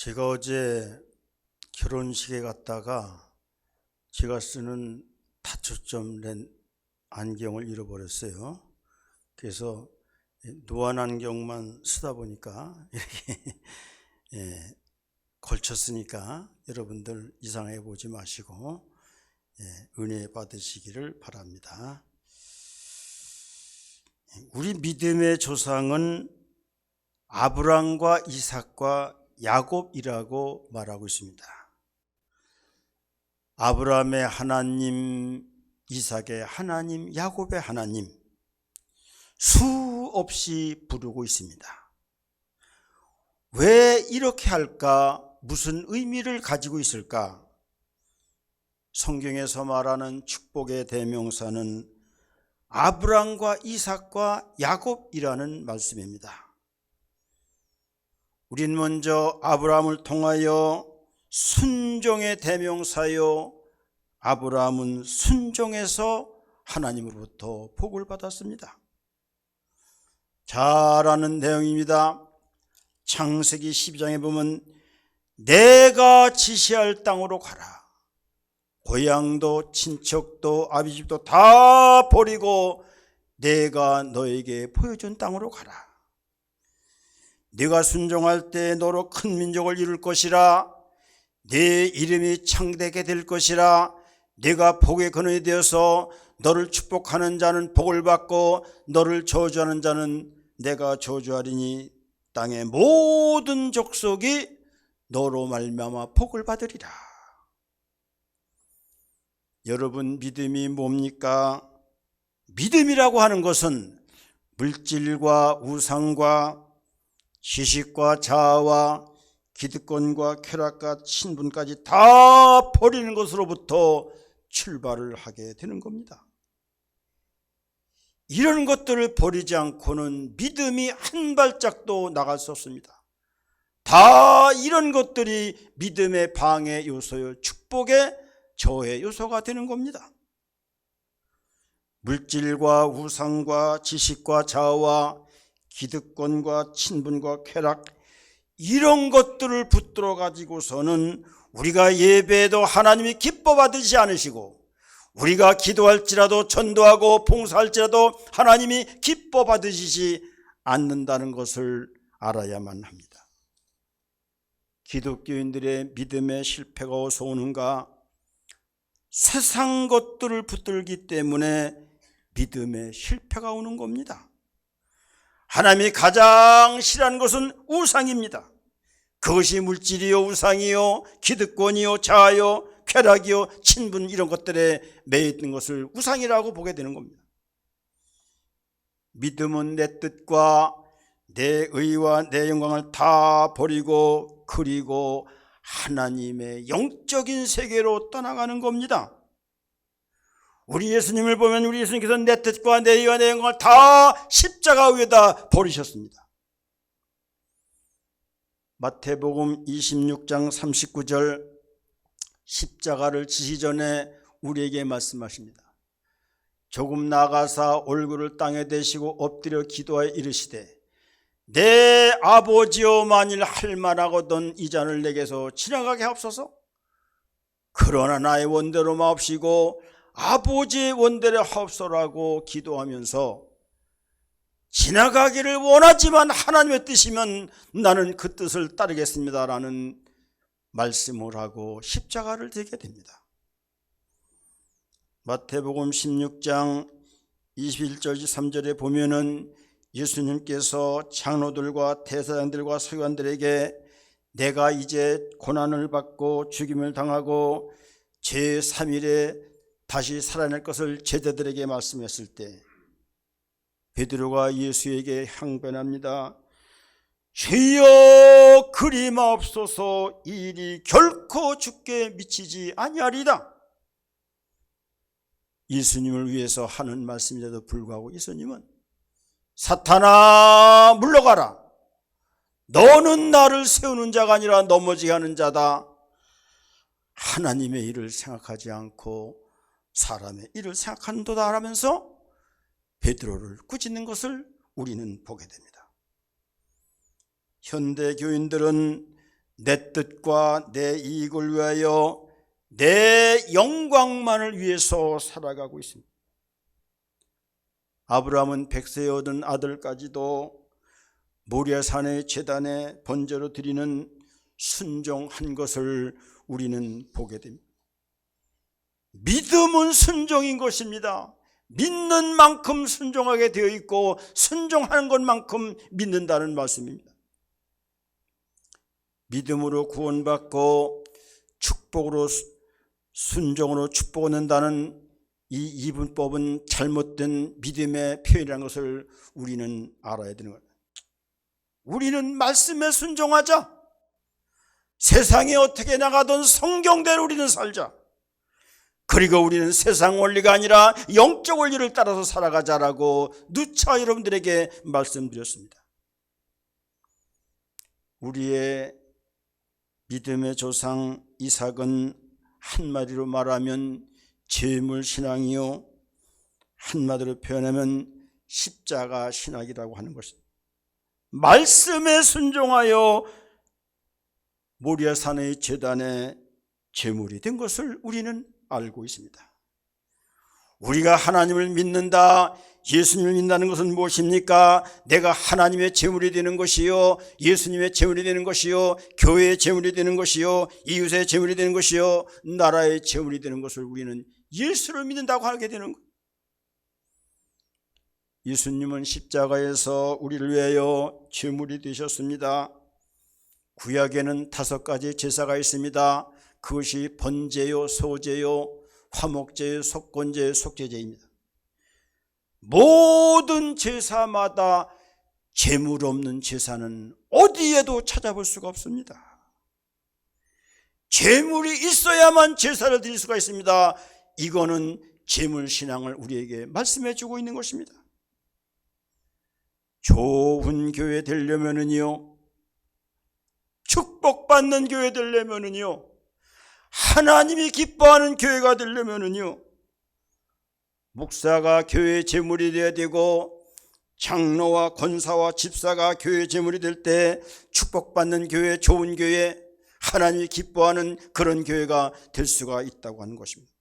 제가 어제 결혼식에 갔다가 제가 쓰는 다초점 렌 안경을 잃어버렸어요. 그래서 노안 안경만 쓰다 보니까 이렇게 걸쳤으니까 여러분들 이상해 보지 마시고 은혜 받으시기를 바랍니다. 우리 믿음의 조상은 아브람과 이삭과 야곱이라고 말하고 있습니다. 아브람의 하나님, 이삭의 하나님, 야곱의 하나님 수없이 부르고 있습니다. 왜 이렇게 할까? 무슨 의미를 가지고 있을까? 성경에서 말하는 축복의 대명사는 아브람과 이삭과 야곱이라는 말씀입니다. 우린 먼저 아브라함을 통하여 순종의 대명사요, 아브라함은 순종해서 하나님으로부터 복을 받았습니다. 잘 아는 내용입니다. 창세기 12장에 보면 내가 지시할 땅으로 가라. 고향도 친척도 아비집도 다 버리고 내가 너에게 보여준 땅으로 가라. 네가 순종할 때 너로 큰 민족을 이룰 것이라. 네 이름이 창대하게 될 것이라. 네가 복의 근원이 되어서 너를 축복하는 자는 복을 받고 너를 저주하는 자는 내가 저주하리니 땅의 모든 족속이 너로 말미암아 복을 받으리라. 여러분, 믿음이 뭡니까? 믿음이라고 하는 것은 물질과 우상과 지식과 자아와 기득권과 쾌락과 친분까지 다 버리는 것으로부터 출발을 하게 되는 겁니다. 이런 것들을 버리지 않고는 믿음이 한 발짝도 나갈 수 없습니다. 다 이런 것들이 믿음의 방해 요소요, 축복의 저해 요소가 되는 겁니다. 물질과 우상과 지식과 자아와 기득권과 친분과 쾌락, 이런 것들을 붙들어 가지고서는 우리가 예배해도 하나님이 기뻐 받으시지 않으시고, 우리가 기도할지라도 전도하고 봉사할지라도 하나님이 기뻐 받으시지 않는다는 것을 알아야만 합니다. 기독교인들의 믿음의 실패가 어디서 오는가? 세상 것들을 붙들기 때문에 믿음의 실패가 오는 겁니다. 하나님이 가장 싫어하는 것은 우상입니다. 그것이 물질이요, 우상이요, 기득권이요, 자아요, 쾌락이요, 친분, 이런 것들에 매여 있는 것을 우상이라고 보게 되는 겁니다. 믿음은 내 뜻과 내 의와 내 영광을 다 버리고 그리고 하나님의 영적인 세계로 떠나가는 겁니다. 우리 예수님을 보면 우리 예수님께서 내 뜻과 내 의와 내 영광을 다 십자가 위에다 버리셨습니다. 마태복음 26장 39절, 십자가를 지시 전에 우리에게 말씀하십니다. 조금 나가사 얼굴을 땅에 대시고 엎드려 기도하여 이르시되 내 아버지여, 만일 할 만하거든 이 잔을 내게서 지나가게 하옵소서. 그러나 나의 원대로 마옵시고 아버지의 원대로 하옵소서라고 기도하면서 지나가기를 원하지만 하나님의 뜻이면 나는 그 뜻을 따르겠습니다라는 말씀을 하고 십자가를 지게 됩니다. 마태복음 16장 21절 23절에 보면은 예수님께서 장로들과 대사장들과 서기관들에게 내가 이제 고난을 받고 죽임을 당하고 제3일에 다시 살아날 것을 제자들에게 말씀했을 때 베드로가 예수에게 항변합니다. 주여, 그리 마옵소서. 이 일이 결코 주께 미치지 아니하리다. 예수님을 위해서 하는 말씀인데도 불구하고 예수님은 사탄아 물러가라. 너는 나를 세우는 자가 아니라 넘어지게 하는 자다. 하나님의 일을 생각하지 않고 사람의 일을 생각한도다 하면서 베드로를 꾸짖는 것을 우리는 보게 됩니다. 현대 교인들은 내 뜻과 내 이익을 위하여 내 영광만을 위해서 살아가고 있습니다. 아브라함은 100세에 얻은 아들까지도 모리아산의 제단에 번제로 드리는 순종한 것을 우리는 보게 됩니다. 믿음은 순종인 것입니다. 믿는 만큼 순종하게 되어 있고 순종하는 것만큼 믿는다는 말씀입니다. 믿음으로 구원받고 축복으로 순종으로 축복 얻는다는 이 이분법은 잘못된 믿음의 표현이라는 것을 우리는 알아야 되는 거예요. 우리는 말씀에 순종하자. 세상에 어떻게 나가든 성경대로 우리는 살자. 그리고 우리는 세상 원리가 아니라 영적 원리를 따라서 살아가자라고 누차 여러분들에게 말씀드렸습니다. 우리의 믿음의 조상 이삭은 한마디로 말하면 재물신앙이요, 한마디로 표현하면 십자가 신학이라고 하는 것입니다. 말씀에 순종하여 모리아산의 제단에 제물이 된 것을 우리는 알고 있습니다. 우리가 하나님을 믿는다, 예수님을 믿는다는 것은 무엇입니까? 내가 하나님의 제물이 되는 것이요, 예수님의 제물이 되는 것이요, 교회의 제물이 되는 것이요, 이웃의 제물이 되는 것이요, 나라의 제물이 되는 것을 우리는 예수를 믿는다고 하게 되는 거예요. 예수님은 십자가에서 우리를 위하여 제물이 되셨습니다. 구약에는 5가지 제사가 있습니다. 그것이 번제요, 소제요, 화목제요, 속건제요, 속죄제입니다. 모든 제사마다 제물 없는 제사는 어디에도 찾아볼 수가 없습니다. 제물이 있어야만 제사를 드릴 수가 있습니다. 이거는 제물신앙을 우리에게 말씀해 주고 있는 것입니다. 좋은 교회 되려면은요, 축복받는 교회 되려면은요, 하나님이 기뻐하는 교회가 되려면은요, 목사가 교회의 제물이 되어야 되고 장로와 권사와 집사가 교회의 제물이 될 때 축복받는 교회, 좋은 교회, 하나님이 기뻐하는 그런 교회가 될 수가 있다고 하는 것입니다.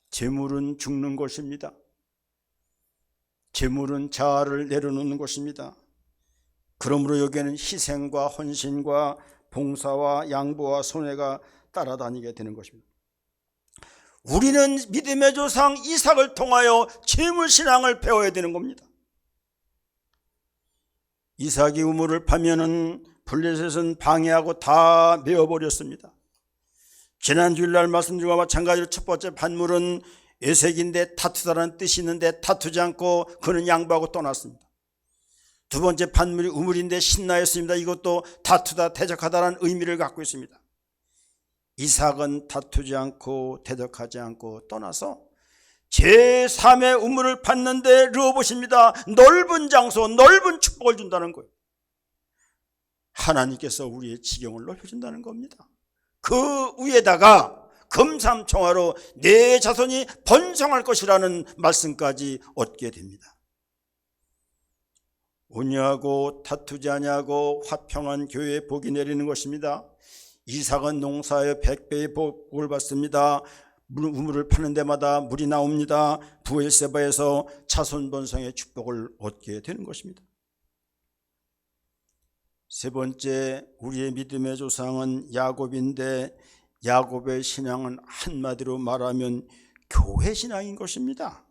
제물은 죽는 것입니다. 제물은 자아를 내려놓는 것입니다. 그러므로 여기에는 희생과 헌신과 봉사와 양보와 손해가 따라다니게 되는 것입니다. 우리는 믿음의 조상 이삭을 통하여 제물신앙을 배워야 되는 겁니다. 이삭이 우물을 파면은 블레셋은 방해하고 다 메어버렸습니다. 지난 주일날 말씀드린 것과 마찬가지로 첫 번째 반물은 에색인데 다투다라는 뜻이 있는데 다투지 않고 그는 양보하고 떠났습니다. 두 번째 반물이 우물인데 신나였습니다. 이것도 다투다, 대적하다라는 의미를 갖고 있습니다. 이삭은 다투지 않고 대적하지 않고 떠나서 제3의 우물을 팠는데 르호봇입니다. 넓은 장소, 넓은 축복을 준다는 거예요. 하나님께서 우리의 지경을 넓혀준다는 겁니다. 그 위에다가 금삼총화로 내 자손이 번성할 것이라는 말씀까지 얻게 됩니다. 온유하고 다투지 아니하고 화평한 교회에 복이 내리는 것입니다. 이삭은 농사에 100배의 복을 받습니다. 우물을 파는 데마다 물이 나옵니다. 부엘세바에서 자손 번성의 축복을 얻게 되는 것입니다. 세 번째, 우리의 믿음의 조상은 야곱인데 야곱의 신앙은 한마디로 말하면 교회 신앙인 것입니다.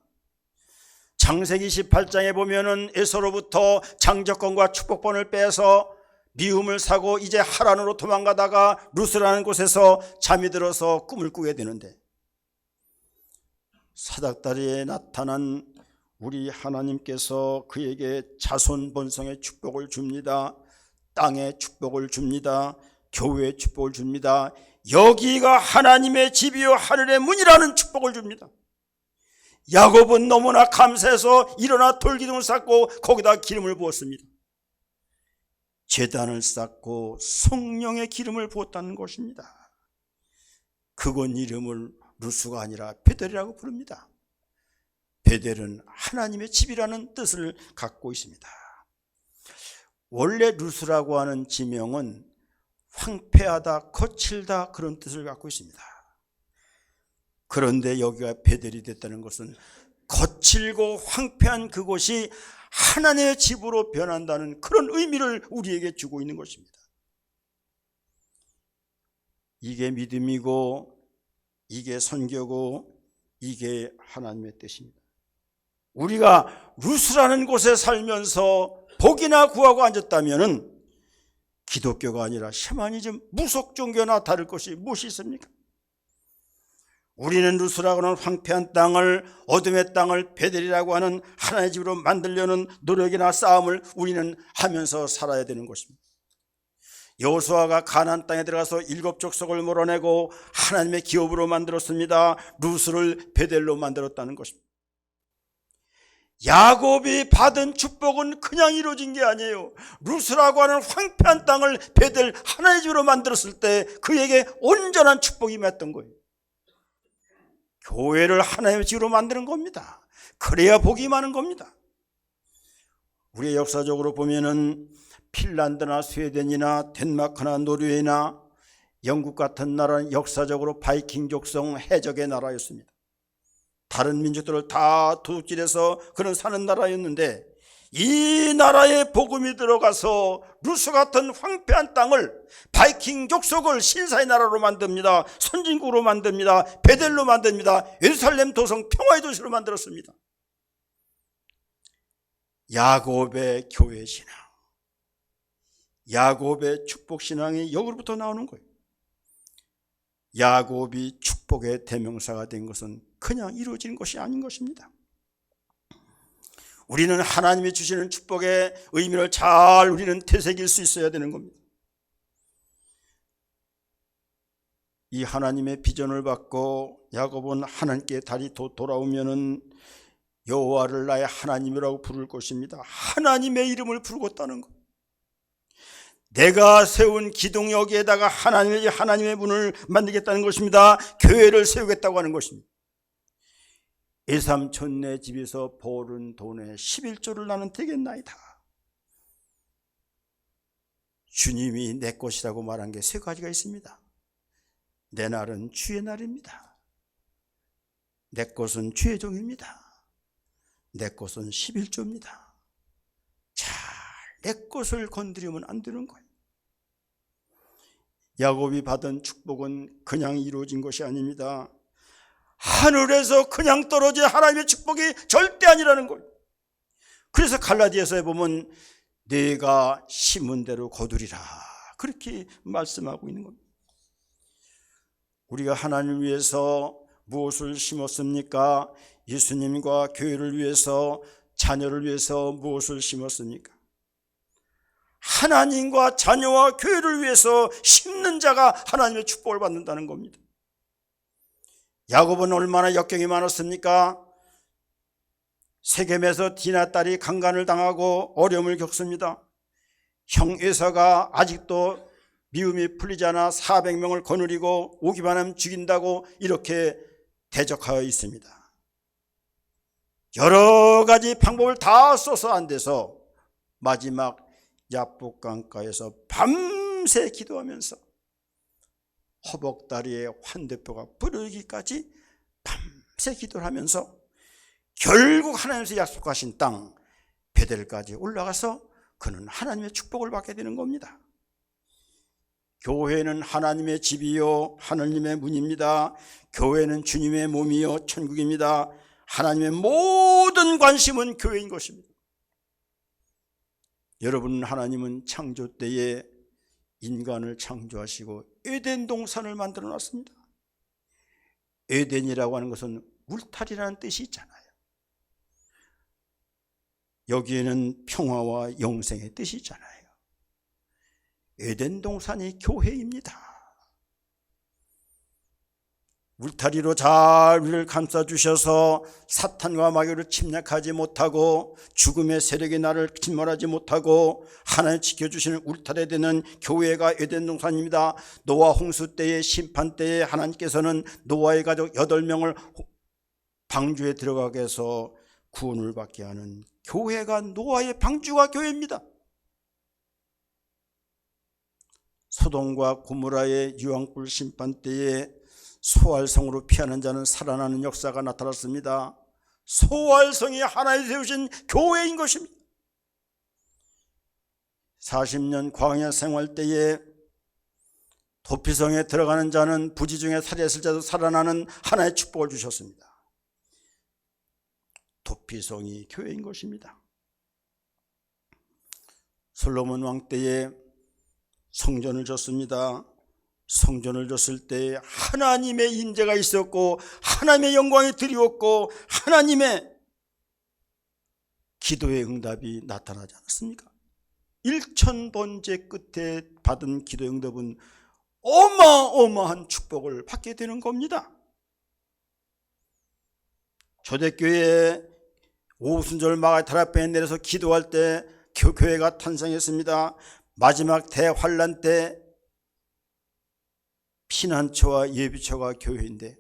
창세기 18장에 보면은 에서로부터 장적권과 축복권을 빼서 미움을 사고 이제 하란으로 도망가다가 루스라는 곳에서 잠이 들어서 꿈을 꾸게 되는데, 사닥다리에 나타난 우리 하나님께서 그에게 자손 번성의 축복을 줍니다. 땅의 축복을 줍니다. 교회의 축복을 줍니다. 여기가 하나님의 집이요 하늘의 문이라는 축복을 줍니다. 야곱은 너무나 감사해서 일어나 돌기둥을 쌓고 거기다 기름을 부었습니다. 제단을 쌓고 성령의 기름을 부었다는 것입니다. 그건 이름을 루스가 아니라 베델이라고 부릅니다. 베델은 하나님의 집이라는 뜻을 갖고 있습니다. 원래 루스라고 하는 지명은 황폐하다, 거칠다 그런 뜻을 갖고 있습니다. 그런데 여기가 베델이 됐다는 것은 거칠고 황폐한 그곳이 하나님의 집으로 변한다는 그런 의미를 우리에게 주고 있는 것입니다. 이게 믿음이고 이게 선교고 이게 하나님의 뜻입니다. 우리가 루스라는 곳에 살면서 복이나 구하고 앉았다면 기독교가 아니라 샤머니즘, 무속 종교나 다를 것이 무엇이 있습니까? 우리는 루스라고 하는 황폐한 땅을, 어둠의 땅을 베델이라고 하는 하나님의 집으로 만들려는 노력이나 싸움을 우리는 하면서 살아야 되는 것입니다. 여호수아가 가나안 땅에 들어가서 7 족속을 몰아내고 하나님의 기업으로 만들었습니다. 루스를 베델로 만들었다는 것입니다. 야곱이 받은 축복은 그냥 이루어진 게 아니에요. 루스라고 하는 황폐한 땅을 베델 하나님의 집으로 만들었을 때 그에게 온전한 축복이 임했던 거예요. 교회를 하나님의 집으로 만드는 겁니다. 그래야 복이 많은 겁니다. 우리의 역사적으로 보면은 핀란드나 스웨덴이나 덴마크나 노르웨이나 영국 같은 나라는 역사적으로 바이킹 족성 해적의 나라였습니다. 다른 민족들을 다 도둑질해서 그런 사는 나라였는데 이 나라에 복음이 들어가서 루스 같은 황폐한 땅을 바이킹 족속을 신사의 나라로 만듭니다. 선진국으로 만듭니다. 베델로 만듭니다. 예루살렘 도성 평화의 도시로 만들었습니다. 야곱의 교회 신앙, 야곱의 축복 신앙이 여기로부터 나오는 거예요. 야곱이 축복의 대명사가 된 것은 그냥 이루어지는 것이 아닌 것입니다. 우리는 하나님이 주시는 축복의 의미를 잘 우리는 되새길 수 있어야 되는 겁니다. 이 하나님의 비전을 받고 야곱은 하나님께 다시 돌아오면은 여호와를 나의 하나님이라고 부를 것입니다. 하나님의 이름을 부르겠다는 것. 내가 세운 기둥 여기에다가 하나님의 문을 만들겠다는 것입니다. 교회를 세우겠다고 하는 것입니다. 예삼촌 내 집에서 버는 돈의 11조를 나는 되겠나이다. 주님이 내 것이라고 말한 게 3가지가 있습니다. 내 날은 주의 날입니다. 내 것은 주의 종입니다. 내 것은 11조입니다. 잘 내 것을 건드리면 안 되는 거예요. 야곱이 받은 축복은 그냥 이루어진 것이 아닙니다. 하늘에서 그냥 떨어진 하나님의 축복이 절대 아니라는 거예요. 그래서 갈라디아서에 보면 내가 심은 대로 거두리라 그렇게 말씀하고 있는 겁니다. 우리가 하나님을 위해서 무엇을 심었습니까? 예수님과 교회를 위해서, 자녀를 위해서 무엇을 심었습니까? 하나님과 자녀와 교회를 위해서 심는 자가 하나님의 축복을 받는다는 겁니다. 야곱은 얼마나 역경이 많았습니까? 세겜에서 디나 딸이 강간을 당하고 어려움을 겪습니다. 형 에사가 아직도 미움이 풀리지 않아 400명을 거느리고 오기만 하면 죽인다고 이렇게 대적하여 있습니다. 여러 가지 방법을 다 써서 안 돼서 마지막 야복강가에서 밤새 기도하면서 허벅다리에 환대뼈가 부르기까지 밤새 기도를 하면서 결국 하나님께서 약속하신 땅 베델까지 올라가서 그는 하나님의 축복을 받게 되는 겁니다. 교회는 하나님의 집이요 하나님의 문입니다. 교회는 주님의 몸이요 천국입니다. 하나님의 모든 관심은 교회인 것입니다. 여러분, 하나님은 창조 때에 인간을 창조하시고 에덴 동산을 만들어 놨습니다. 에덴이라고 하는 것은 울타리라는 뜻이 있잖아요. 여기에는 평화와 영생의 뜻이 있잖아요. 에덴 동산이 교회입니다. 울타리로 잘 우리를 감싸주셔서 사탄과 마귀를 침략하지 못하고 죽음의 세력이 나를 침몰하지 못하고 하나님 지켜주시는 울타리 되는 교회가 에덴 동산입니다. 노아 홍수 때의 심판 때에 하나님께서는 노아의 가족 8명을 방주에 들어가게 해서 구원을 받게 하는 교회가 노아의 방주가 교회입니다. 소돔과 고모라의 유황불 심판 때에 소활성으로 피하는 자는 살아나는 역사가 나타났습니다. 소활성이 하나님 세우신 교회인 것입니다. 40년 광야 생활 때에 도피성에 들어가는 자는 부지 중에 살해했을 자도 살아나는 하나의 축복을 주셨습니다. 도피성이 교회인 것입니다. 솔로몬 왕 때에 성전을 줬습니다. 성전을 줬을 때 하나님의 임재가 있었고 하나님의 영광이 드리웠고 하나님의 기도의 응답이 나타나지 않았습니까? 1000번째 끝에 받은 기도의 응답은 어마어마한 축복을 받게 되는 겁니다. 초대교회에 오순절 마가다라 앞에 내려서 기도할 때 교회가 탄생했습니다. 마지막 대환란 때 피난처와 예비처가 교회인데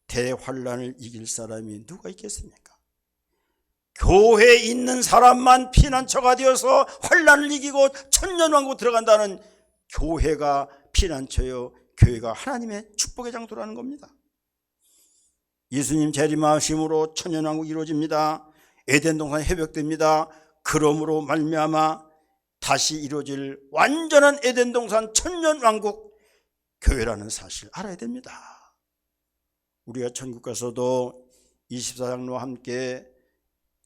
대환란을 이길 사람이 누가 있겠습니까? 교회에 있는 사람만 피난처가 되어서 환란을 이기고 천년왕국 들어간다는 교회가 피난처요, 교회가 하나님의 축복의 장소라는 겁니다. 예수님 재림하심으로 천년왕국이 이루어집니다. 에덴 동산이 회복됩니다. 그러므로 말미암아 다시 이루어질 완전한 에덴 동산 천년왕국 교회라는 사실을 알아야 됩니다. 우리가 천국 가서도 24장로와 함께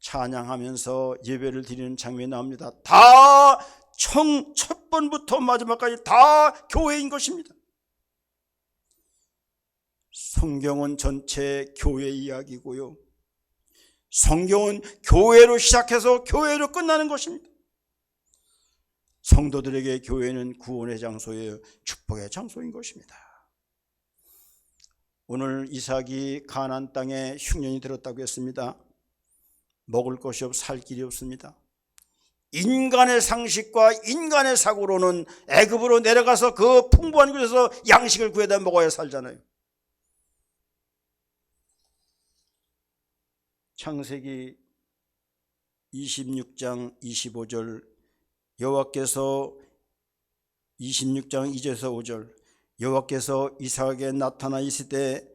찬양하면서 예배를 드리는 장면이 나옵니다. 다 첫 번부터 마지막까지 다 교회인 것입니다. 성경은 전체 교회 이야기고요, 성경은 교회로 시작해서 교회로 끝나는 것입니다. 성도들에게 교회는 구원의 장소예요, 축복의 장소인 것입니다. 오늘 이삭이 가나안 땅에 흉년이 들었다고 했습니다. 먹을 것이 없어 살 길이 없습니다. 인간의 상식과 인간의 사고로는 애굽으로 내려가서 그 풍부한 곳에서 양식을 구해다 먹어야 살잖아요. 창세기 26장 25절 여호와께서 26장 2절에서 5절 여호와께서 이삭에게 나타나 이르시되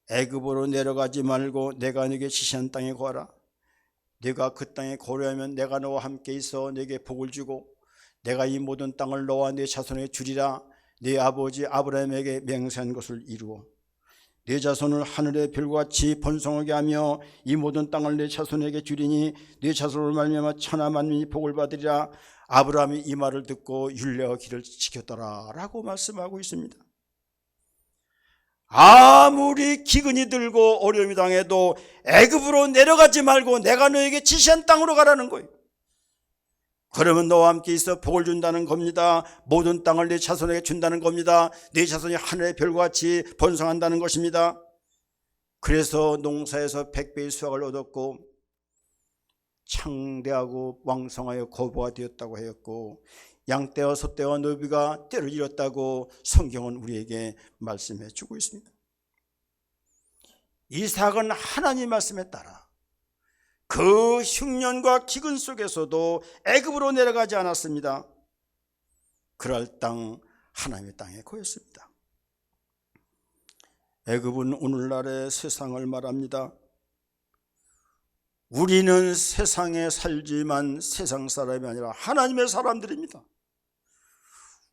애굽으로 내려가지 말고 내가 네게 지시한 땅에 거하라. 네가 그 땅에 거류하면 내가 너와 함께 있어 네게 복을 주고 내가 이 모든 땅을 너와 네 자손에게 주리라. 네 아버지 아브라함에게 맹세한 것을 이루어 네 자손을 하늘의 별같이 번성하게 하며 이 모든 땅을 네 자손에게 주리니 네 자손을 말미암아 천하 만민이 복을 받으리라. 아브라함이 이 말을 듣고 율례와 길을 지켰더라 라고 말씀하고 있습니다. 아무리 기근이 들고 어려움이 당해도 애굽으로 내려가지 말고 내가 너에게 지시한 땅으로 가라는 거예요. 그러면 너와 함께 있어 복을 준다는 겁니다. 모든 땅을 네 자손에게 준다는 겁니다. 네 자손이 하늘의 별같이 번성한다는 것입니다. 그래서 농사에서 100배의 수확을 얻었고 창대하고 왕성하여 거부가 되었다고 하였고 양떼와 소떼와 노비가 때를 잃었다고 성경은 우리에게 말씀해 주고 있습니다. 이삭은 하나님 말씀에 따라 그 흉년과 기근 속에서도 애굽으로 내려가지 않았습니다. 그럴 땅 하나님의 땅에 거했습니다. 애굽은 오늘날의 세상을 말합니다. 우리는 세상에 살지만 세상 사람이 아니라 하나님의 사람들입니다.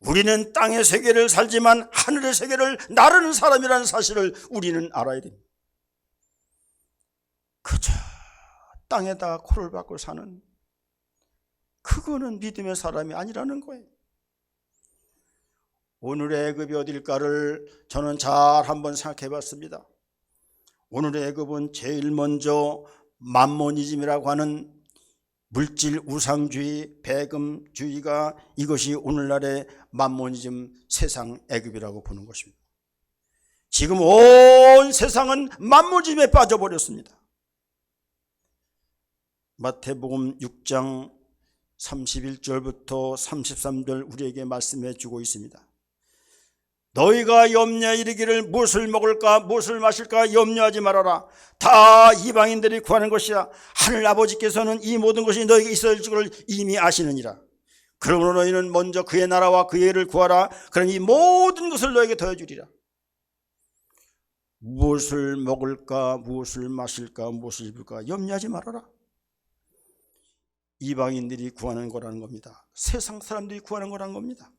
우리는 땅의 세계를 살지만 하늘의 세계를 나르는 사람이라는 사실을 우리는 알아야 됩니다. 그저 땅에다가 코를 박고 사는 그거는 믿음의 사람이 아니라는 거예요. 오늘의 애굽이 어딜까를 저는 잘 한번 생각해 봤습니다. 오늘의 애굽은 제일 먼저 만모니즘이라고 하는 물질 우상주의, 배금주의가 이것이 오늘날의 만모니즘 세상 애굽이라고 보는 것입니다. 지금 온 세상은 만모니즘에 빠져버렸습니다. 마태복음 6장 31절부터 33절 우리에게 말씀해 주고 있습니다. 너희가 염려에 이르기를 무엇을 먹을까 무엇을 마실까 염려하지 말아라. 다 이방인들이 구하는 것이라. 하늘 아버지께서는 이 모든 것이 너희에게 있어질 줄을 이미 아시느니라. 그러므로 너희는 먼저 그의 나라와 그의 의를 구하라. 그러니 이 모든 것을 너에게 더해주리라. 무엇을 먹을까, 무엇을 마실까, 무엇을 입을까 염려하지 말아라. 이방인들이 구하는 거라는 겁니다. 세상 사람들이 구하는 거라는 겁니다.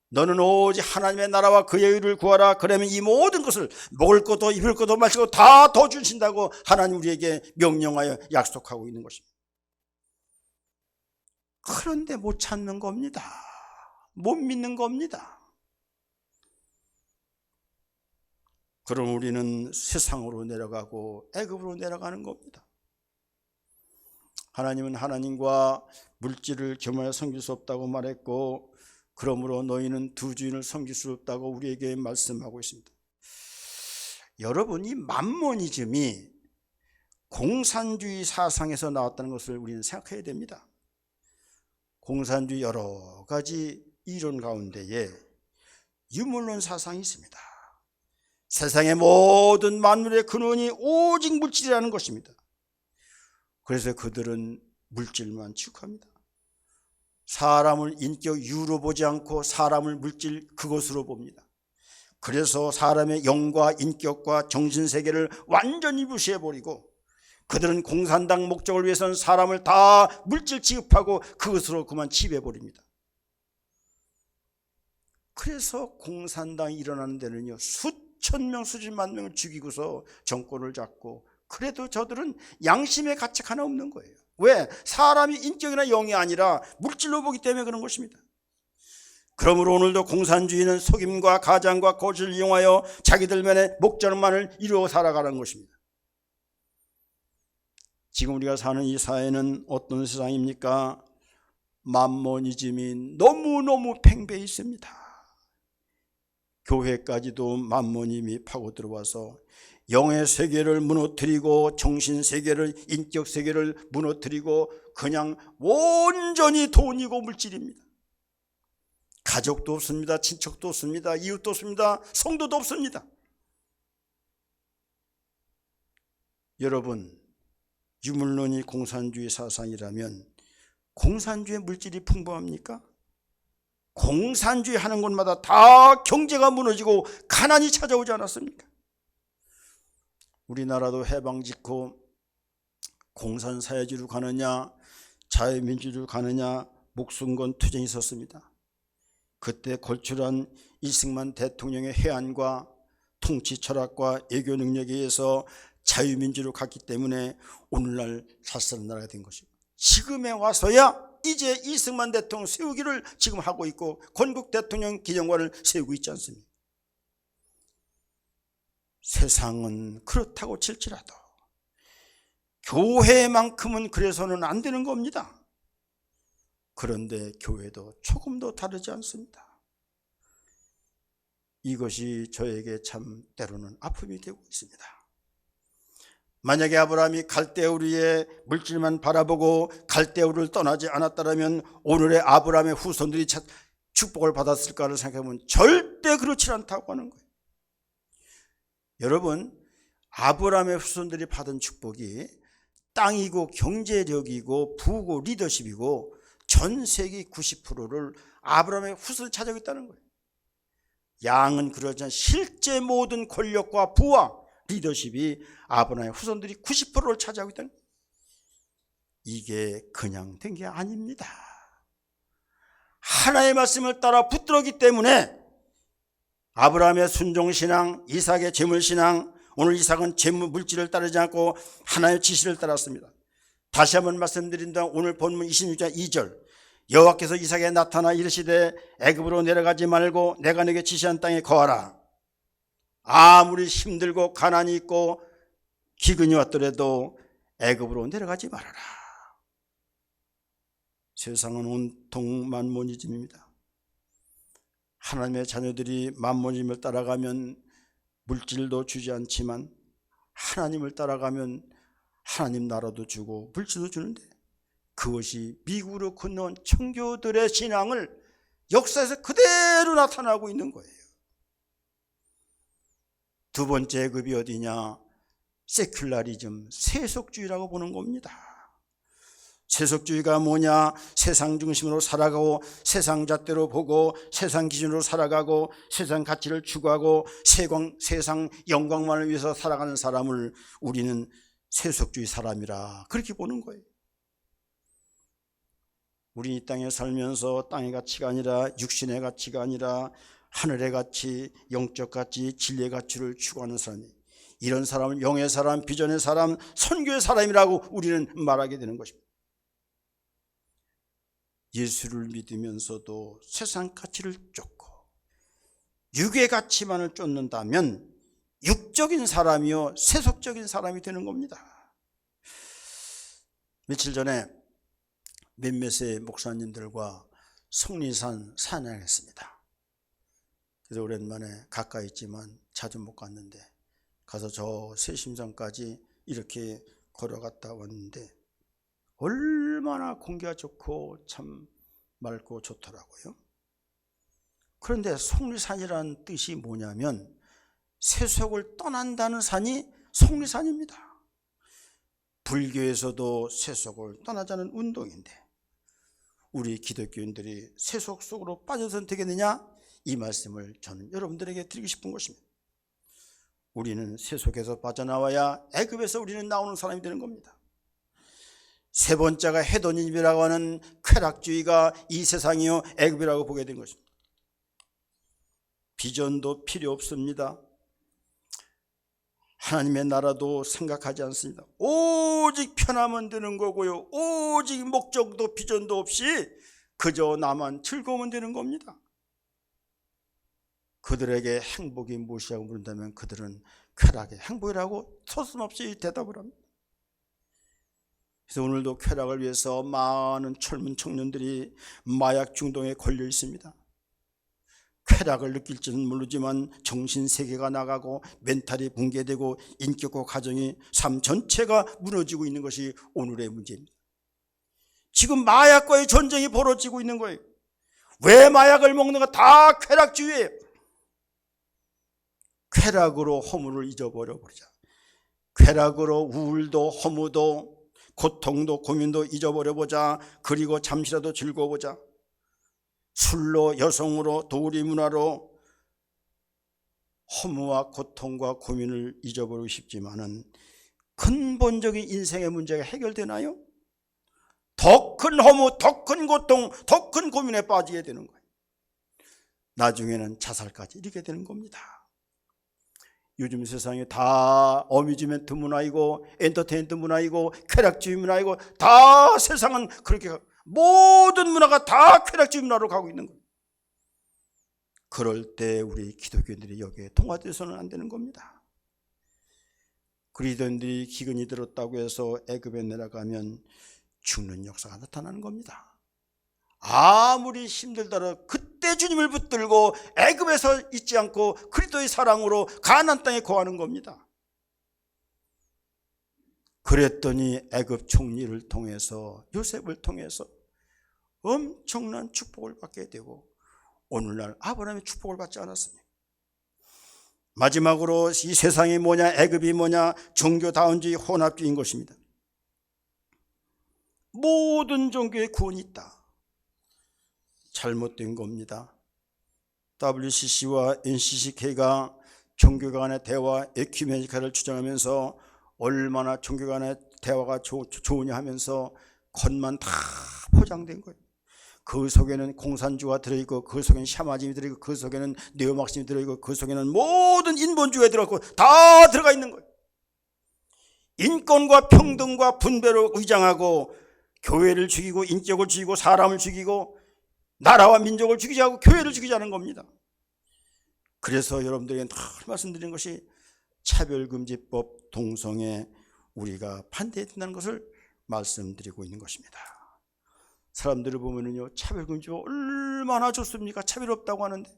너는 오직 하나님의 나라와 그의 의를 구하라. 그러면 이 모든 것을 먹을 것도 입을 것도 마실 것도 다 더 주신다고 하나님 우리에게 명령하여 약속하고 있는 것입니다. 그런데 못 찾는 겁니다. 못 믿는 겁니다. 그럼 우리는 세상으로 내려가고 애굽으로 내려가는 겁니다. 하나님은 하나님과 물질을 겸하여 섬길 수 없다고 말했고, 그러므로 너희는 두 주인을 섬길 수 없다고 우리에게 말씀하고 있습니다. 여러분, 이 맘모니즘이 공산주의 사상에서 나왔다는 것을 우리는 생각해야 됩니다. 공산주의 여러 가지 이론 가운데에 유물론 사상이 있습니다. 세상의 모든 만물의 근원이 오직 물질이라는 것입니다. 그래서 그들은 물질만 취급합니다. 사람을 인격 유로 보지 않고 사람을 물질 그것으로 봅니다. 그래서 사람의 영과 인격과 정신세계를 완전히 무시해버리고, 그들은 공산당 목적을 위해서는 사람을 다 물질 취급하고 그것으로 그만 지배해버립니다. 그래서 공산당이 일어나는 데는요, 수천 명 수십만 명을 죽이고서 정권을 잡고, 그래도 저들은 양심의 가책 하나 없는 거예요. 왜? 사람이 인격이나 영이 아니라 물질로 보기 때문에 그런 것입니다. 그러므로 오늘도 공산주의는 속임과 가장과 거짓을 이용하여 자기들만의 목적만을 이루어 살아가는 것입니다. 지금 우리가 사는 이 사회는 어떤 세상입니까? 맘모니즘이 너무너무 팽배해 있습니다. 교회까지도 맘모니즘이 파고 들어와서 영의 세계를 무너뜨리고 정신세계를, 인격세계를 무너뜨리고 그냥 온전히 돈이고 물질입니다. 가족도 없습니다. 친척도 없습니다. 이웃도 없습니다. 성도도 없습니다. 여러분, 유물론이 공산주의 사상이라면 공산주의 물질이 풍부합니까? 공산주의 하는 곳마다 다 경제가 무너지고 가난이 찾아오지 않았습니까? 우리나라도 해방 직후 공산사회주의로 가느냐 자유민주주의로 가느냐 목숨 건 투쟁이 있었습니다. 그때 걸출한 이승만 대통령의 해안과 통치 철학과 애교 능력에 의해서 자유민주로 갔기 때문에 오늘날 잘 사는 나라가 된 것입니다. 지금에 와서야 이제 이승만 대통령 세우기를 지금 하고 있고 건국 대통령 기념관을 세우고 있지 않습니까? 세상은 그렇다고 칠지라도 교회만큼은 그래서는 안 되는 겁니다. 그런데 교회도 조금도 다르지 않습니다. 이것이 저에게 참 때로는 아픔이 되고 있습니다. 만약에 아브라함이 갈대우르의 물질만 바라보고 갈대우르를 떠나지 않았다면 오늘의 아브라함의 후손들이 축복을 받았을까를 생각해보면 절대 그렇지 않다고 하는 거예요. 여러분, 아브라함의 후손들이 받은 축복이 땅이고 경제력이고 부고 리더십이고 전 세계 90%를 아브라함의 후손을 차지하고 있다는 거예요. 양은 그러지 않지만 실제 모든 권력과 부와 리더십이 아브라함의 후손들이 90%를 차지하고 있다는 거예요. 이게 그냥 된 게 아닙니다. 하나님의 말씀을 따라 붙들었기 때문에 아브라함의 순종신앙, 이삭의 재물신앙, 오늘 이삭은 재물 물질을 따르지 않고 하나님의 지시를 따랐습니다. 다시 한번 말씀드린다. 오늘 본문 26장 2절 여호와께서 이삭에게 나타나 이르시되 애굽으로 내려가지 말고 내가 네게 지시한 땅에 거하라. 아무리 힘들고 가난이 있고 기근이 왔더라도 애굽으로 내려가지 말아라. 세상은 온통 만모니즘입니다. 하나님의 자녀들이 만모니즘을 따라가면 물질도 주지 않지만 하나님을 따라가면 하나님 나라도 주고 물질도 주는데 그것이 미국으로 건너온 청교들의 신앙을 역사에서 그대로 나타나고 있는 거예요. 두 번째 급이 어디냐? 세큘라리즘, 세속주의라고 보는 겁니다. 세속주의가 뭐냐? 세상 중심으로 살아가고 세상 잣대로 보고 세상 기준으로 살아가고 세상 가치를 추구하고 세상 영광만을 위해서 살아가는 사람을 우리는 세속주의 사람이라 그렇게 보는 거예요. 우리 이 땅에 살면서 땅의 가치가 아니라 육신의 가치가 아니라 하늘의 가치, 영적 가치, 진리의 가치를 추구하는 사람이, 이런 사람은 영의 사람, 비전의 사람, 선교의 사람이라고 우리는 말하게 되는 것입니다. 예수를 믿으면서도 세상 가치를 쫓고 육의 가치만을 쫓는다면 육적인 사람이요 세속적인 사람이 되는 겁니다. 며칠 전에 몇몇의 목사님들과 속리산 산행했습니다. 그래서 오랜만에 가까이 있지만 자주 못 갔는데 가서 저 세심산까지 이렇게 걸어갔다 왔는데 얼마나 공기가 좋고 참 맑고 좋더라고요. 그런데 속리산이라는 뜻이 뭐냐면 세속을 떠난다는 산이 속리산입니다. 불교에서도 세속을 떠나자는 운동인데 우리 기독교인들이 세속 속으로 빠져서는 되겠느냐? 이 말씀을 저는 여러분들에게 드리고 싶은 것입니다. 우리는 세속에서 빠져나와야 애굽에서 우리는 나오는 사람이 되는 겁니다. 세 번째가 헤도니즘이라고 하는 쾌락주의가 이 세상이요 애굽이라고 보게 된 것입니다. 비전도 필요 없습니다. 하나님의 나라도 생각하지 않습니다. 오직 편하면 되는 거고요, 오직 목적도 비전도 없이 그저 나만 즐거우면 되는 겁니다. 그들에게 행복이 무엇이라고 물은다면 그들은 쾌락의 행복이라고 서슴없이 대답을 합니다. 그래서 오늘도 쾌락을 위해서 많은 젊은 청년들이 마약 중독에 걸려 있습니다. 쾌락을 느낄지는 모르지만 정신세계가 나가고 멘탈이 붕괴되고 인격과 가정이 삶 전체가 무너지고 있는 것이 오늘의 문제입니다. 지금 마약과의 전쟁이 벌어지고 있는 거예요. 왜 마약을 먹는가? 다 쾌락주의예요. 쾌락으로 허물을 잊어버려 버리자. 쾌락으로 우울도 허무도 고통도 고민도 잊어버려 보자. 그리고 잠시라도 즐거워보자. 술로, 여성으로, 도리 문화로 허무와 고통과 고민을 잊어버리고 싶지만은 근본적인 인생의 문제가 해결되나요? 더 큰 허무, 더 큰 고통, 더 큰 고민에 빠지게 되는 거예요. 나중에는 자살까지 이르게 되는 겁니다. 요즘 세상에 다 어뮤즈먼트 문화이고 엔터테인먼트 문화이고 쾌락주의 문화이고 다 세상은 그렇게 모든 문화가 다 쾌락주의 문화로 가고 있는 거예요. 그럴 때 우리 기독교인들이 여기에 동화돼서는 안 되는 겁니다. 그리스도인들이 기근이 들었다고 해서 애굽에 내려가면 죽는 역사가 나타나는 겁니다. 아무리 힘들더라도 그때 주님을 붙들고 애굽에서 있지 않고 그리스도의 사랑으로 가나안 땅에 거하는 겁니다. 그랬더니 애굽 총리를 통해서 요셉을 통해서 엄청난 축복을 받게 되고 오늘날 아브라함의 축복을 받지 않았습니까? 마지막으로 이 세상이 뭐냐, 애굽이 뭐냐, 종교다운주의 혼합주의인 것입니다. 모든 종교에 구원이 있다. 잘못된 겁니다. WCC와 NCCK가 종교 간의 대화 에큐메니카를 주장하면서 얼마나 종교 간의 대화가 좋으냐 하면서 겉만 다 포장된 거예요. 그 속에는 공산주가 들어있고 그 속에는 샤마즘이 들어있고 그 속에는 네오막심이 들어있고 그 속에는 모든 인본주의가 들어있고 다 들어가 있는 거예요. 인권과 평등과 분배로 위장하고 교회를 죽이고 인격을 죽이고 사람을 죽이고 나라와 민족을 죽이지 않고 교회를 죽이자는 겁니다. 그래서 여러분들에게 늘 말씀드리는 것이 차별금지법 동성애 우리가 반대해야 된다는 것을 말씀드리고 있는 것입니다. 사람들을 보면은요, 차별금지법 얼마나 좋습니까? 차별 없다고 하는데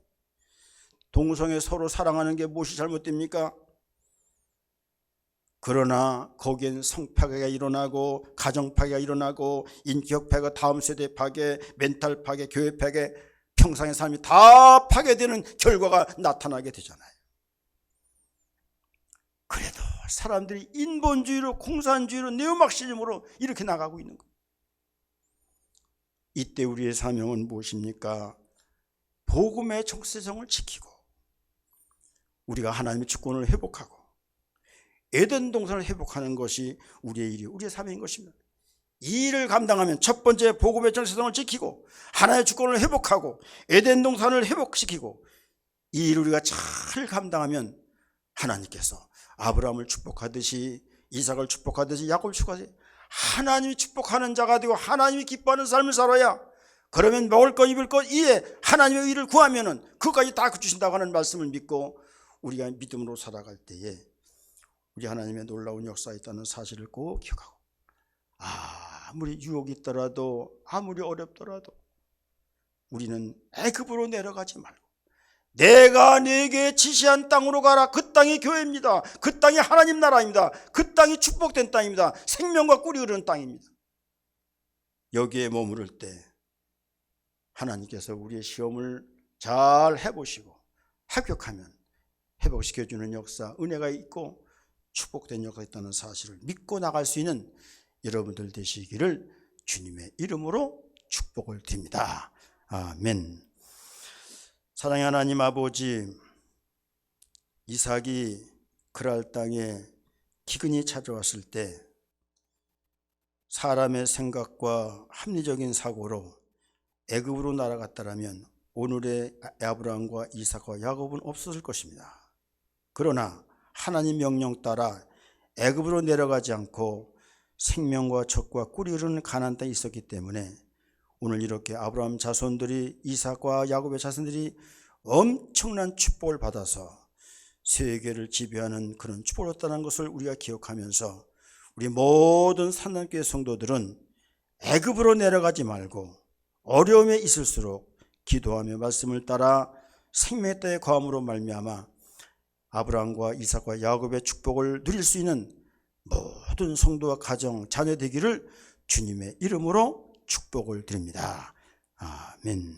동성애 서로 사랑하는 게 무엇이 잘못됩니까? 그러나 거기엔 성파괴가 일어나고 가정파괴가 일어나고 인격 파괴, 다음 세대 파괴, 멘탈 파괴, 교회 파괴, 평상의 삶이 다 파괴되는 결과가 나타나게 되잖아요. 그래도 사람들이 인본주의로 공산주의로 네오막시즘으로 이렇게 나가고 있는 거예요. 이때 우리의 사명은 무엇입니까? 복음의 정체성을 지키고 우리가 하나님의 주권을 회복하고 에덴 동산을 회복하는 것이 우리의 일이 우리의 사명인 것입니다. 이 일을 감당하면 첫 번째 복음의 정체성을 지키고 하나님의 주권을 회복하고 에덴 동산을 회복시키고 이 일을 우리가 잘 감당하면 하나님께서 아브라함을 축복하듯이 이삭을 축복하듯이 야곱을 축복하듯이 하나님이 축복하는 자가 되고 하나님이 기뻐하는 삶을 살아야, 그러면 먹을 것 입을 것 이에 하나님의 의를 구하면은 그것까지 다 주신다고 하는 말씀을 믿고 우리가 믿음으로 살아갈 때에 우리 하나님의 놀라운 역사가 있다는 사실을 꼭 기억하고, 아무리 유혹이 있더라도 아무리 어렵더라도 우리는 애굽으로 내려가지 말고 내가 네게 지시한 땅으로 가라. 그 땅이 교회입니다. 그 땅이 하나님 나라입니다. 그 땅이 축복된 땅입니다. 생명과 꿀이 흐르는 땅입니다. 여기에 머무를 때 하나님께서 우리의 시험을 잘 해보시고 합격하면 회복시켜주는 역사, 은혜가 있고 축복된 역사가 있다는 사실을 믿고 나갈 수 있는 여러분들 되시기를 주님의 이름으로 축복을 드립니다. 아멘. 사랑의 하나님 아버지, 이삭이 그랄 땅에 기근이 찾아왔을 때 사람의 생각과 합리적인 사고로 애굽으로 날아갔다라면 오늘의 아브라함과 이삭과 야곱은 없었을 것입니다. 그러나 하나님 명령 따라 애굽으로 내려가지 않고 생명과 젖과 꿀이 흐르는 가나안 땅에 있었기 때문에 오늘 이렇게 아브라함 자손들이, 이삭과 야곱의 자손들이 엄청난 축복을 받아서 세계를 지배하는 그런 축복을 얻었다는 것을 우리가 기억하면서 우리 모든 산남교회 성도들은 애굽으로 내려가지 말고 어려움에 있을수록 기도하며 말씀을 따라 생명의 땅에 거함으로 말미암아 아브라함과 이삭과 야곱의 축복을 누릴 수 있는 모든 성도와 가정, 자녀 되기를 주님의 이름으로 축복을 드립니다. 아멘.